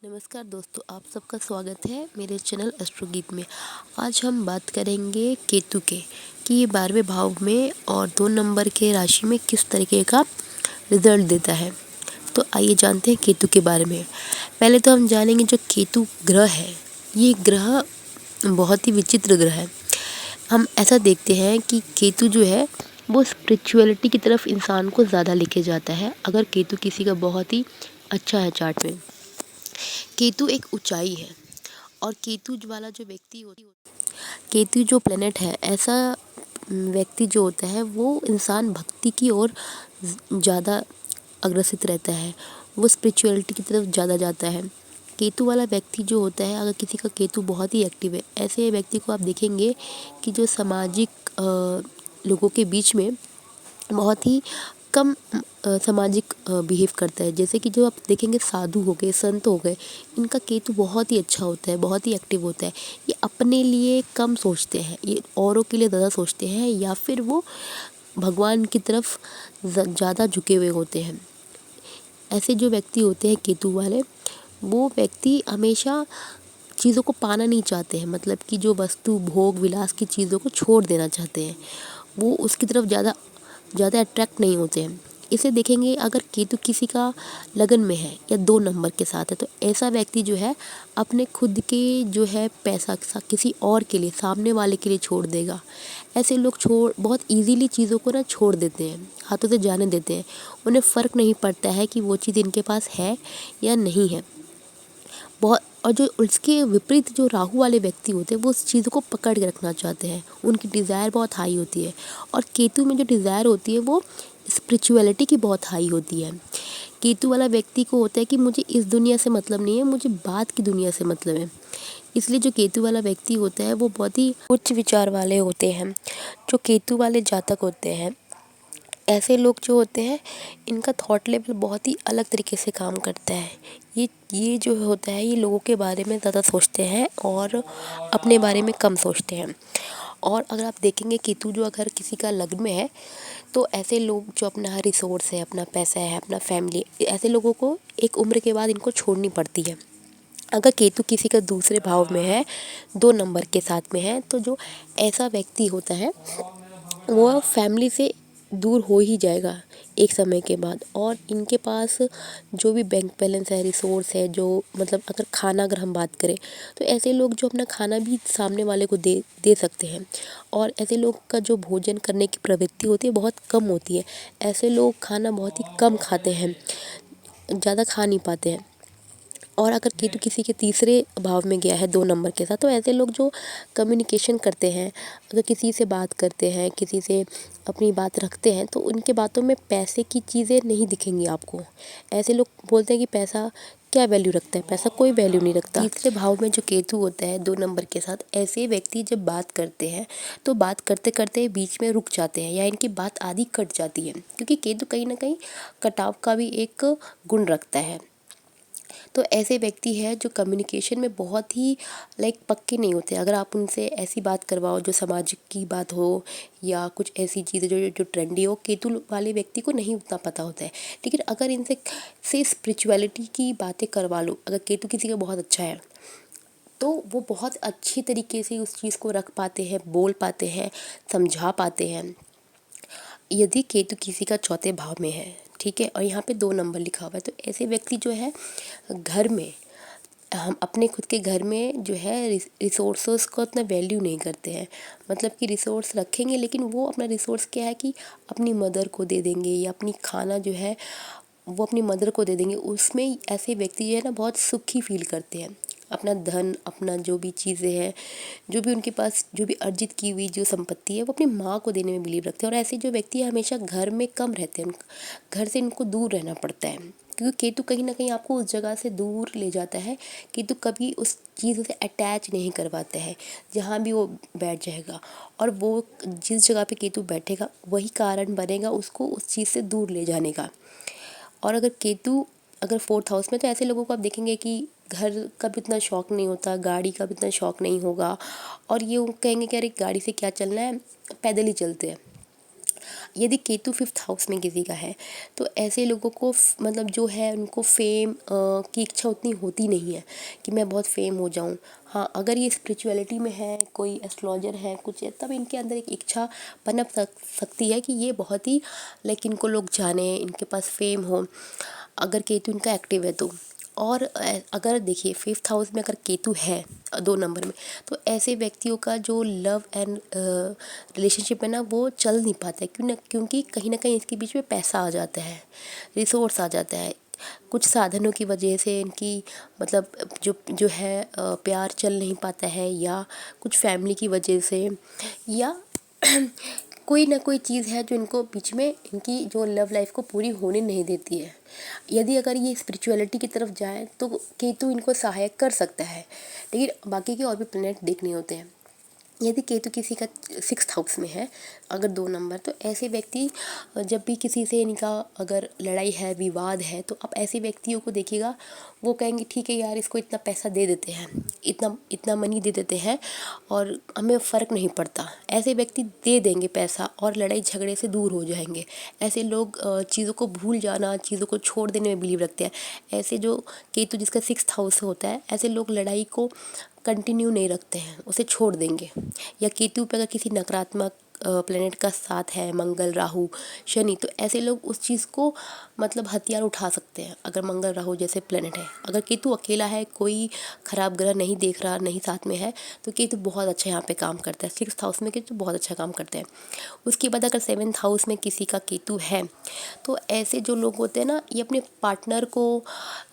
नमस्कार दोस्तों, आप सबका स्वागत है मेरे चैनल एस्ट्रोगीत में। आज हम बात करेंगे केतु के कि ये 12वें भाव में और 2 नंबर के राशि में किस तरीके का रिजल्ट देता है। तो आइए जानते हैं केतु के बारे में। पहले तो हम जानेंगे जो केतु ग्रह है, ये ग्रह बहुत ही विचित्र ग्रह है। हम ऐसा देखते हैं कि केतु जो है वो स्पिरिचुअलिटी की तरफ इंसान को ज़्यादा लेके जाता है। अगर केतु किसी का बहुत ही अच्छा है चार्ट में, केतु एक ऊंचाई है। और केतु जो प्लेनेट है, ऐसा व्यक्ति जो होता है वो इंसान भक्ति की ओर ज़्यादा अग्रसित रहता है, वो स्पिरिचुअलिटी की तरफ ज़्यादा जाता है। केतु वाला व्यक्ति जो होता है, अगर किसी का केतु बहुत ही एक्टिव है, ऐसे व्यक्ति को आप देखेंगे कि जो सामाजिक लोगों के बीच में बहुत ही कम सामाजिक बिहेव करता है। जैसे कि जो आप देखेंगे साधु हो गए, संत हो गए, इनका केतु बहुत ही अच्छा होता है, बहुत ही एक्टिव होता है। ये अपने लिए कम सोचते हैं, ये औरों के लिए ज़्यादा सोचते हैं, या फिर वो भगवान की तरफ ज़्यादा झुके हुए होते हैं। ऐसे जो व्यक्ति होते हैं केतु वाले, वो व्यक्ति हमेशा चीज़ों को पाना नहीं चाहते हैं, मतलब कि जो वस्तु भोग विलास की चीज़ों को छोड़ देना चाहते हैं, वो उसकी तरफ ज़्यादा ज़्यादा अट्रैक्ट नहीं होते हैं। इसे देखेंगे अगर केतु किसी का लगन में है या 2 नंबर के साथ है, तो ऐसा व्यक्ति जो है अपने खुद के जो है पैसा किसी और के लिए, सामने वाले के लिए छोड़ देगा। ऐसे लोग बहुत इजीली चीज़ों को ना छोड़ देते हैं, हाथों से जाने देते हैं। उन्हें फ़र्क नहीं पड़ता है कि वो चीज़ इनके पास है या नहीं है। बहुत और जो उसके विपरीत जो राहु वाले व्यक्ति होते हैं, वो उस चीज़ को पकड़ के रखना चाहते हैं, उनकी डिज़ायर बहुत हाई होती है। और केतु में जो डिज़ायर होती है वो स्पिरिचुअलिटी की बहुत हाई होती है। केतु वाला व्यक्ति को होता है कि मुझे इस दुनिया से मतलब नहीं है, मुझे बाद की दुनिया से मतलब है। इसलिए जो केतु वाला व्यक्ति होता है वो बहुत ही उच्च विचार वाले होते हैं। जो केतु वाले जातक होते हैं, ऐसे लोग जो होते हैं, इनका थॉट लेवल बहुत ही अलग तरीके से काम करता है। ये जो होता है, ये लोगों के बारे में ज़्यादा सोचते हैं और अपने बारे में कम सोचते हैं। और अगर आप देखेंगे केतु जो अगर किसी का लग्न में है, तो ऐसे लोग जो अपना रिसोर्स है, अपना पैसा है, अपना फैमिली, ऐसे लोगों को एक उम्र के बाद इनको छोड़नी पड़ती है। अगर केतु किसी का दूसरे भाव में है, 2 नंबर के साथ में है, तो जो ऐसा व्यक्ति होता है वो फैमिली से दूर हो ही जाएगा एक समय के बाद। और इनके पास जो भी बैंक बैलेंस है, रिसोर्स है, जो मतलब अगर हम बात करें, तो ऐसे लोग जो अपना खाना भी सामने वाले को दे दे सकते हैं। और ऐसे लोग का जो भोजन करने की प्रवृत्ति होती है बहुत कम होती है। ऐसे लोग खाना बहुत ही कम खाते हैं, ज़्यादा खा नहीं पाते हैं। और अगर केतु किसी के तीसरे भाव में गया है 2 नंबर के साथ, तो ऐसे लोग जो कम्युनिकेशन करते हैं, अगर किसी से बात करते हैं, किसी से अपनी बात रखते हैं, तो उनके बातों में पैसे की चीज़ें नहीं दिखेंगी आपको। ऐसे लोग बोलते हैं कि पैसा क्या वैल्यू रखता है, पैसा कोई वैल्यू नहीं रखता। तीसरे भाव में जो केतु होता है 2 नंबर के साथ, ऐसे व्यक्ति जब बात करते हैं तो बात करते करते बीच में रुक जाते हैं या इनकी बात आधी कट जाती है, क्योंकि केतु कहीं ना कहीं कटाव का भी एक गुण रखता है। तो ऐसे व्यक्ति है जो कम्युनिकेशन में बहुत ही पक्के नहीं होते। अगर आप उनसे ऐसी बात करवाओ जो सामाजिक की बात हो या कुछ ऐसी चीज़ें जो जो ट्रेंडी हो, केतु वाले व्यक्ति को नहीं उतना पता होता है। लेकिन अगर इनसे से स्पिरिचुअलिटी की बातें करवा लो, अगर केतु किसी का बहुत अच्छा है, तो वो बहुत अच्छी तरीके से उस चीज़ को रख पाते हैं, बोल पाते हैं, समझा पाते हैं। यदि केतु किसी का चौथे भाव में है, ठीक है, और यहाँ पे 2 नंबर लिखा हुआ है, तो ऐसे व्यक्ति जो है घर में, हम अपने खुद के घर में जो है रिसोर्सेस को उतना वैल्यू नहीं करते हैं। मतलब कि रिसोर्स रखेंगे, लेकिन वो अपना रिसोर्स क्या है कि अपनी मदर को दे देंगे, या अपनी खाना जो है वो अपनी मदर को दे देंगे। उसमें ऐसे व्यक्ति जो है ना बहुत सुखी फील करते हैं। अपना धन, अपना जो भी चीज़ें हैं, जो भी उनके पास जो भी अर्जित की हुई जो संपत्ति है, वो अपनी माँ को देने में बिलीव रखते हैं। और ऐसे जो व्यक्ति हमेशा घर में कम रहते हैं, घर से इनको दूर रहना पड़ता है, क्योंकि केतु कहीं ना कहीं आपको उस जगह से दूर ले जाता है। केतु कभी उस चीज़ से अटैच नहीं करवाता है जहाँ भी वो बैठ जाएगा। और वो जिस जगह पे केतु बैठेगा वही कारण बनेगा उसको उस चीज़ से दूर ले जाने का। और अगर केतु अगर 4th हाउस में, तो ऐसे लोगों को आप देखेंगे कि घर का भी इतना शौक नहीं होता, गाड़ी का भी इतना शौक नहीं होगा। और ये वो कहेंगे कि अरे गाड़ी से क्या चलना है, पैदल ही चलते हैं। यदि केतु 5th हाउस में किसी का है तो ऐसे लोगों को मतलब जो है उनको फेम की इच्छा उतनी होती नहीं है कि मैं बहुत फेम हो जाऊं। हाँ, अगर ये स्पिरिचुअलिटी में है, कोई एस्ट्रोलॉजर है कुछ है, तब इनके अंदर एक इच्छा पनप सकती है कि ये बहुत ही लाइक इनको लोग जाने, इनके पास फेम हो, अगर केतु इनका एक्टिव है तो। और अगर देखिए 5th हाउस में अगर केतु है 2 नंबर में, तो ऐसे व्यक्तियों का जो लव एंड रिलेशनशिप है ना वो चल नहीं पाता है। क्यों ना, क्योंकि कहीं ना कहीं इसके बीच में पैसा आ जाता है, रिसोर्स आ जाता है, कुछ साधनों की वजह से इनकी मतलब जो जो है प्यार चल नहीं पाता है, या कुछ फैमिली की वजह से, या कोई ना कोई चीज़ है जो इनको बीच में इनकी जो लव लाइफ को पूरी होने नहीं देती है। यदि अगर ये स्पिरिचुअलिटी की तरफ जाए तो केतु इनको सहायक कर सकता है, लेकिन बाकी के और भी प्लैनेट देखने होते हैं। यदि केतु किसी का 6th हाउस में है अगर 2 नंबर, तो ऐसे व्यक्ति जब भी किसी से इनका अगर लड़ाई है, विवाद है, तो आप ऐसे व्यक्तियों को देखिएगा, वो कहेंगे ठीक है यार, इसको इतना पैसा दे देते हैं, इतना इतना मनी दे देते हैं और हमें फ़र्क नहीं पड़ता। ऐसे व्यक्ति दे देंगे पैसा और लड़ाई झगड़े से दूर हो जाएंगे। ऐसे लोग चीज़ों को भूल जाना, चीज़ों को छोड़ देने में बिलीव रखते हैं। ऐसे जो केतु जिसका 6th हाउस होता है, ऐसे लोग लड़ाई को कंटिन्यू नहीं रखते हैं, उसे छोड़ देंगे। या केतु पे अगर किसी नकारात्मक प्लेनेट का साथ है, मंगल, राहु, शनि, तो ऐसे लोग उस चीज़ को मतलब हथियार उठा सकते हैं। अगर मंगल, राहु जैसे प्लेनेट है, अगर केतु अकेला है, कोई खराब ग्रह नहीं देख रहा, नहीं साथ में है, तो केतु बहुत अच्छा यहाँ पे काम करता है। 6th हाउस में केतु बहुत अच्छा काम करते हैं। उसके बाद अगर 7th हाउस में किसी का केतु है, तो ऐसे जो लोग होते हैं ना, ये अपने पार्टनर को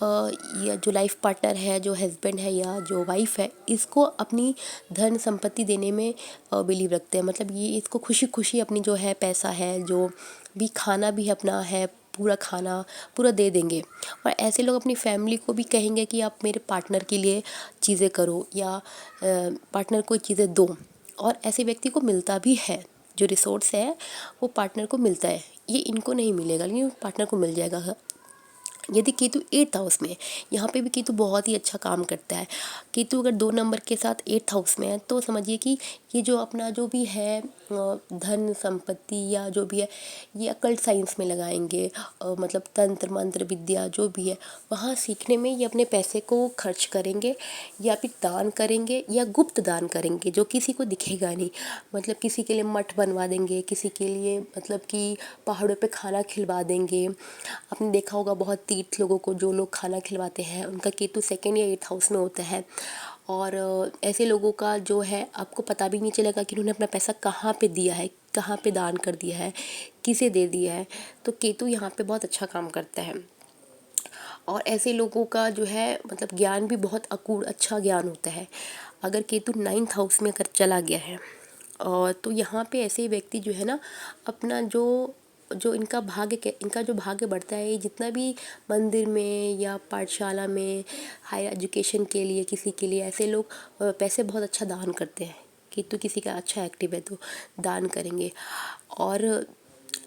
या जो लाइफ पार्टनर है, जो हस्बैंड है या जो वाइफ है, इसको अपनी धन संपत्ति देने में बिलीव रखते हैं। मतलब ये इसको खुशी खुशी अपनी जो है पैसा है, जो भी खाना भी अपना है, पूरा खाना पूरा दे देंगे। और ऐसे लोग अपनी फैमिली को भी कहेंगे कि आप मेरे पार्टनर के लिए चीज़ें करो, या पार्टनर को चीज़ें दो। और ऐसे व्यक्ति को मिलता भी है, जो रिसोर्स है वो पार्टनर को मिलता है। ये इनको नहीं मिलेगा, लेकिन पार्टनर को मिल जाएगा। यदि केतु 8th हाउस में है, यहाँ पे भी केतु बहुत ही अच्छा काम करता है। केतु अगर 2 नंबर के साथ 8th हाउस में है, तो समझिए कि ये जो अपना जो भी है धन संपत्ति या जो भी है, ये अकल्ट साइंस में लगाएंगे। मतलब तंत्र मंत्र विद्या जो भी है, वहाँ सीखने में ये अपने पैसे को खर्च करेंगे, या फिर दान करेंगे, या गुप्त दान करेंगे जो किसी को दिखेगा नहीं। मतलब किसी के लिए मठ बनवा देंगे, किसी के लिए मतलब कि पहाड़ों पे खाना खिलवा देंगे। आपने देखा होगा बहुत तीर्थ लोगों को जो लोग खाना खिलवाते हैं, उनका केतु 2nd या 8th हाउस में होता है। और ऐसे लोगों का जो है आपको पता भी नहीं चलेगा कि उन्होंने अपना पैसा कहाँ पे दिया है, कहाँ पे दान कर दिया है, किसे दे दिया है। तो केतु यहाँ पे बहुत अच्छा काम करता है। और ऐसे लोगों का जो है मतलब ज्ञान भी बहुत अकूड़ अच्छा ज्ञान होता है। अगर केतु 9th हाउस में अगर चला गया है, और तो यहाँ पे ऐसे व्यक्ति जो है ना, अपना जो जो इनका इनका जो भाग्य बढ़ता है, ये जितना भी मंदिर में या पाठशाला में हायर एजुकेशन के लिए किसी के लिए, ऐसे लोग पैसे बहुत अच्छा दान करते हैं। केतु किसी का अच्छा एक्टिव है तो दान करेंगे। और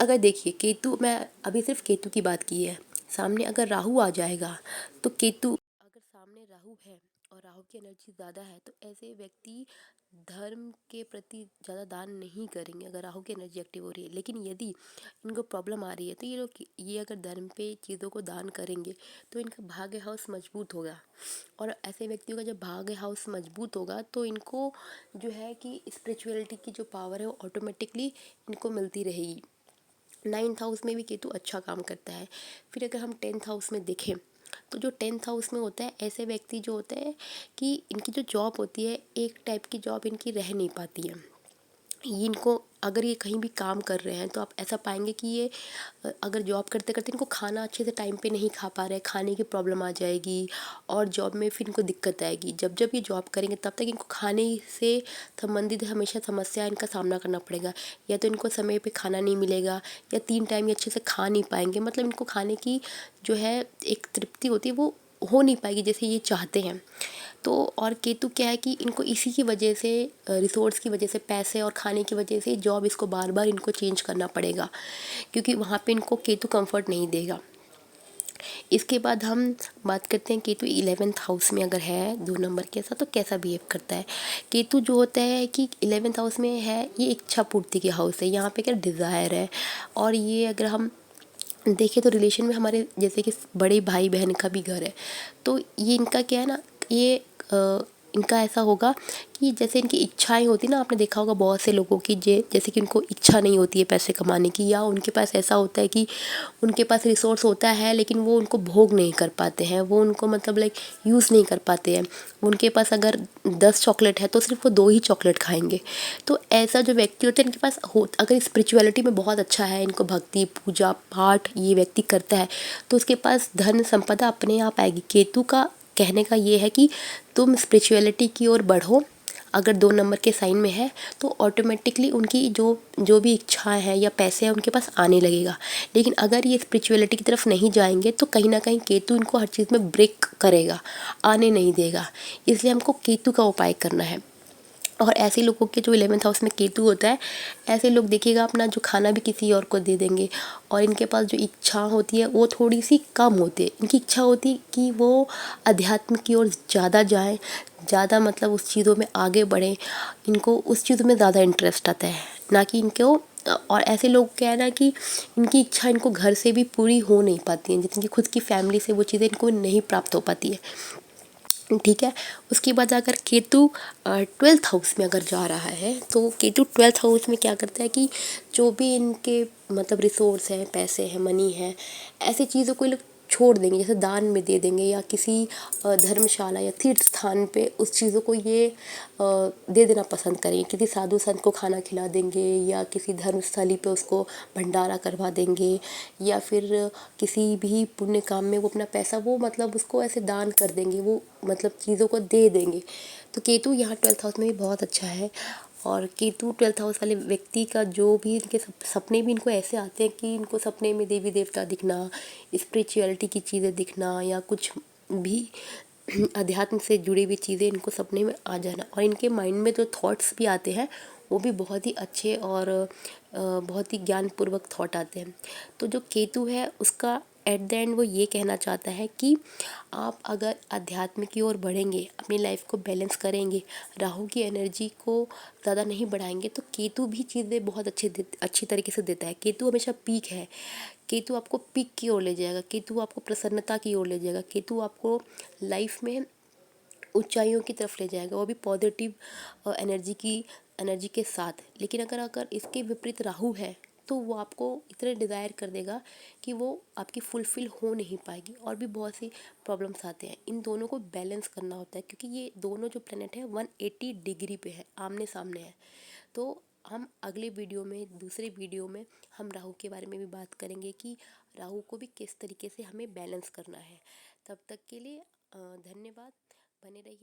अगर देखिए केतु, मैं अभी सिर्फ केतु की बात की है, सामने अगर राहु आ जाएगा, तो केतु अगर सामने राहु है और राहु की एनर्जी ज़्यादा है, तो ऐसे व्यक्ति धर्म के प्रति ज़्यादा दान नहीं करेंगे अगर राहु की एनर्जी एक्टिव हो रही है। लेकिन यदि इनको प्रॉब्लम आ रही है, तो ये लोग ये अगर धर्म पे चीज़ों को दान करेंगे, तो इनका भाग्य हाउस मजबूत होगा। और ऐसे व्यक्तियों का जब भाग्य हाउस मजबूत होगा, तो इनको जो है कि स्पिरिचुअलिटी की जो पावर है वो ऑटोमेटिकली इनको मिलती रहेगी। 9th हाउस में भी केतु अच्छा काम करता है। फिर अगर हम 10th हाउस में देखें, तो जो 10th हाउस में होता है, ऐसे व्यक्ति जो होते हैं कि इनकी जो जॉब होती है, एक टाइप की जॉब इनकी रह नहीं पाती है। ये इनको अगर ये कहीं भी काम कर रहे हैं, तो आप ऐसा पाएंगे कि ये अगर जॉब करते करते इनको खाना अच्छे से टाइम पे नहीं खा पा रहे, खाने की प्रॉब्लम आ जाएगी, और जॉब में फिर इनको दिक्कत आएगी। जब जब ये जॉब करेंगे, तब तक इनको खाने से संबंधित हमेशा समस्या इनका सामना करना पड़ेगा। या तो इनको समय पे खाना नहीं मिलेगा, या 3 टाइम ये अच्छे से खा नहीं पाएंगे। मतलब इनको खाने की जो है एक तृप्ति होती है, वो हो नहीं पाएगी जैसे ये चाहते हैं। तो और केतु क्या है कि इनको इसी की वजह से, रिसोर्स की वजह से, पैसे और खाने की वजह से जॉब इसको बार बार इनको चेंज करना पड़ेगा, क्योंकि वहाँ पे इनको केतु कंफर्ट नहीं देगा। इसके बाद हम बात करते हैं केतु 11th हाउस में अगर है 2 नंबर के साथ तो कैसा बिहेव करता है। केतु जो होता है कि 11th हाउस में है, ये इच्छा पूर्ति के हाउस है, यहाँ पे क्या डिज़ायर है। और ये अगर हम देखें तो रिलेशन में हमारे जैसे कि बड़े भाई बहन का भी घर है, तो ये इनका क्या है ना, ये इनका ऐसा होगा कि जैसे इनकी इच्छाएं होती ना, आपने देखा होगा बहुत से लोगों की जैसे कि उनको इच्छा नहीं होती है पैसे कमाने की, या उनके पास ऐसा होता है कि उनके पास रिसोर्स होता है लेकिन वो उनको भोग नहीं कर पाते हैं, वो उनको मतलब लाइक यूज़ नहीं कर पाते हैं। उनके पास अगर 10 चॉकलेट है तो सिर्फ वो 2 ही चॉकलेट खाएंगे। तो ऐसा जो व्यक्ति होता है इनके पास हो, अगर स्पिरिचुअलिटी में बहुत अच्छा है, इनको भक्ति पूजा पाठ ये व्यक्ति करता है, तो उसके पास धन संपदा अपने आप आएगी। केतु का कहने का ये है कि तुम स्पिरिचुअलिटी की ओर बढ़ो। अगर 2 नंबर के साइन में है तो ऑटोमेटिकली उनकी जो जो भी इच्छाएं हैं या पैसे हैं उनके पास आने लगेगा। लेकिन अगर ये स्पिरिचुअलिटी की तरफ नहीं जाएंगे तो कहीं ना कहीं केतु इनको हर चीज़ में ब्रेक करेगा, आने नहीं देगा। इसलिए हमको केतु का उपाय करना है। और ऐसे लोगों के जो 11th हाउस में केतु होता है, ऐसे लोग देखिएगा अपना जो खाना भी किसी और को दे देंगे। और इनके पास जो इच्छा होती है वो थोड़ी सी कम होती है। इनकी इच्छा होती है कि वो अध्यात्म की ओर ज़्यादा जाएं, ज़्यादा मतलब उस चीज़ों में आगे बढ़ें। इनको उस चीज़ों में ज़्यादा इंटरेस्ट आता है, ना कि इनको। और ऐसे लोग क्या है ना कि इनकी इच्छा इनको घर से भी पूरी हो नहीं पाती है, जितनी कि खुद की फैमिली से वो चीज़ें इनको नहीं प्राप्त हो पाती है। ठीक है। उसके बाद अगर केतु 12th हाउस में अगर जा रहा है तो केतु 12th हाउस में क्या करता है कि जो भी इनके मतलब रिसोर्स हैं, पैसे हैं, मनी है, ऐसी चीज़ों को ये लोग छोड़ देंगे, जैसे दान में दे देंगे या किसी धर्मशाला या तीर्थ स्थान पे उस चीज़ों को ये दे देना पसंद करेंगे। किसी साधु संत को खाना खिला देंगे या किसी धर्मस्थली पे उसको भंडारा करवा देंगे, या फिर किसी भी पुण्य काम में वो अपना पैसा वो मतलब उसको ऐसे दान कर देंगे, वो मतलब चीज़ों को दे देंगे। तो केतु यहाँ 12th हाउस में भी बहुत अच्छा है। और केतु 12th हाउस वाले व्यक्ति का जो भी इनके सपने भी इनको ऐसे आते हैं कि इनको सपने में देवी देवता दिखना, स्पिरिचुअलिटी की चीज़ें दिखना, या कुछ भी अध्यात्म से जुड़ी हुई चीज़ें इनको सपने में आ जाना। और इनके माइंड में जो थॉट्स भी आते हैं वो भी बहुत ही अच्छे और बहुत ही ज्ञानपूर्वक थॉट आते हैं। तो जो केतु है उसका एट द एंड वो ये कहना चाहता है कि आप अगर अध्यात्म की ओर बढ़ेंगे, अपनी लाइफ को बैलेंस करेंगे, राहु की एनर्जी को ज़्यादा नहीं बढ़ाएंगे, तो केतु भी चीज़ें बहुत अच्छी तरीके से देता है। केतु हमेशा पीक है। केतु आपको पीक की ओर ले जाएगा, केतु आपको प्रसन्नता की ओर ले जाएगा, केतु आपको लाइफ में ऊंचाइयों की तरफ ले जाएगा, वो भी पॉजिटिव एनर्जी के साथ। लेकिन अगर अगर इसके विपरीत राहु है तो वो आपको इतने डिज़ायर कर देगा कि वो आपकी फुलफ़िल हो नहीं पाएगी, और भी बहुत सी प्रॉब्लम्स आते हैं। इन दोनों को बैलेंस करना होता है क्योंकि ये दोनों जो प्लेनेट है 180 डिग्री पे है, आमने सामने है। तो हम अगले वीडियो में, दूसरे वीडियो में हम राहु के बारे में भी बात करेंगे कि राहु को भी किस तरीके से हमें बैलेंस करना है। तब तक के लिए धन्यवाद। बने रहिए।